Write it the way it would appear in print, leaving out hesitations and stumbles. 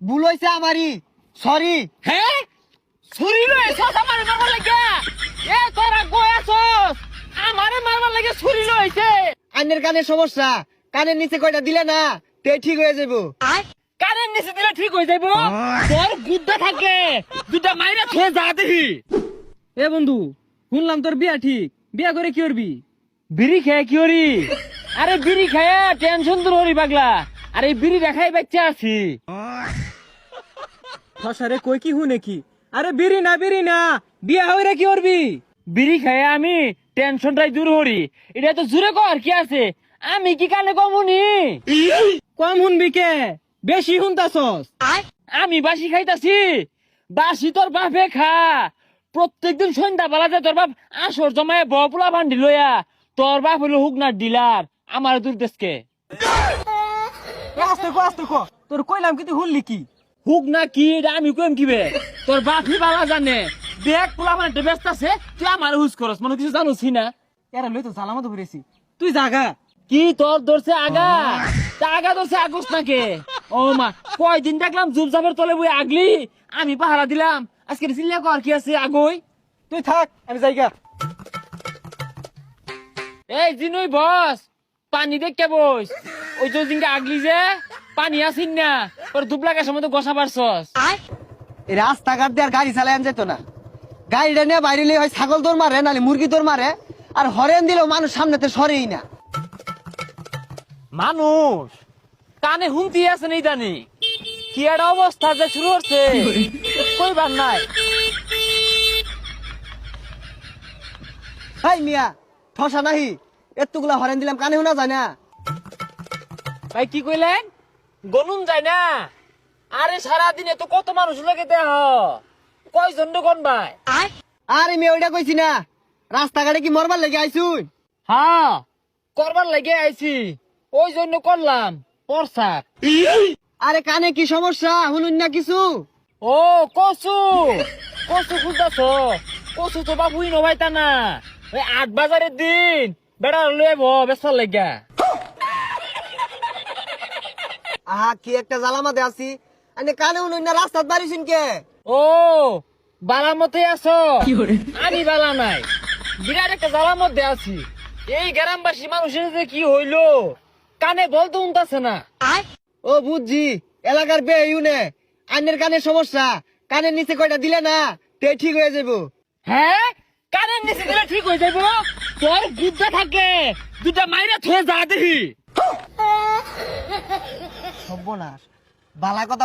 ভুল হইছে আমারই, সরি। হ্যাঁ ছুরি লইছস আমারে মারবার লাগে? এ তোরা কইছস আমারে মারবার লাগে ছুরি লইছে? আন্নের কানের সমস্যা, কানের নিচে কয়টা দিলে না তে ঠিক হয়ে যাবো। কানের নিচে দিলে ঠিক হয়ে যাইব? তোর গুদ্দা থাকে দুটা মাইরা থয়ে যা দেখি। এ বন্ধু, শুনলাম তোর বিয়া ঠিক, বিয়া করে কি করবি? বিড়ি খেয়ে কি হরি? আরে বিড়ি খেয়ে টেনশন দূর হরি পাগলা। আরে বিড়ি দেখাই বাচ্চা আছি। ফসারে কই কি হুনে কি? আরে বিড়ি না, বিয়া হইরা কি করবি? বিড়ি খেয়ে আমি টেনশনটাই দূর হরি। এটা তো জুড়ে কর কি আছে? আমি কি কানে কমুনি? কম শুনবি কে? বেশি শুনতাছস। আমি বাসি খাইতাছি? বাসি তোর বাপে খা। প্রত্যেকদিন সন্ধ্যা বেলা যায় তোর বাপ আসর জমায় বপুলা ভান্ডি লইয়া। তোর বাপ হইলো হুকনার ডিলার, আমার দূর দেশকে। আস্তে কো, তোর কইলাম কি তুই শুনলি কি? হুক না কি এটা আমি কইম কিবে? তোর বাপই বালা জানে। দেখ পোলা মানে ব্যস্ত আছে, তুই আমার হুজ করস, মনে কিছু জানোসি না? এরা লই তো জালামত ঘুরেছি, তুই জাগা। কি তোর ধরছে আগা? তা আগা ধরছে আগস নাকে? ও মা, কয়দিন দেখলাম জুবজাবের তলে বই আগলি, আমি পাহারা দিলাম। আজকে চিল্লা কর কি আছে আগই? তুই থাক, আমি জায়গা। এই জিনুই বস, পানি দেখতে বস। ওই যে জিনকে আগলি যে পানি আসিন না, ওর দুবলা গাছের মতো গসা পারছস। এই রাস্তাঘাট দিয়ে আর গাড়ি চালায় যেত না, গাড়িটা নিয়ে বাইরে হয় ছাগল দৌড় মারে নাহলে মুরগি দৌড় মারে, আর হরেন দিলেও মানুষ সামনেতে সরেই না। মানুষ কানে হুমতি আছে নেই জানি কি একটা অবস্থা যে শুরু হচ্ছে কইবার নাই। হাই মিয়া, ঠসা নাহি, এতগুলা হরেন দিলাম কানে শোনা যায় না। ভাই কি কইলেন? গনুন যায় না? আরে সারাদিনে তো কত মানুষ লাগে দেহ, কয়জন কোন ভাই? আরে মেয়ে ওইটা কইছি না, রাস্তাঘাটে কি মরবার লেগে আইছুন? হ্যাঁ করবার লাগে আইছি, ওই জন্য করলাম প্রসাব। আরে কানে কি সমস্যা শুনুন না কিছু? ও কসু, কসু খুঁজতেছ? কসু তো বাবুই নবাইতা না। ওই ৮ বাজারের দিন বেড়া লয়ে বেসার লাগা। আহা কি একটা জ্বালামাতে আছি, আনে কানে শুনুন না রাস্তাত বাড়িছুন কে? ও বালা মতে আছো? আমি বালা নাই, বিরাট একটা জ্বালার মধ্যে আছি। এই গ্রামবাসী মানুষের যে কি হইলো কানে বলতে উনতাছে না। ও বুঝছি, এলাকার বে ইউনে আন্নের কানের সমস্যা, কানের নিচে কয়টা দিলে না তে ঠিক হয়ে যাবো। হ্যাঁ কানের নিচে দিলে ঠিক হয়ে যাবো? তোর গুদ্দা থাকে দুটা মাইরা থয়ে যা দেখি। সর্বনাশ, বালা কথা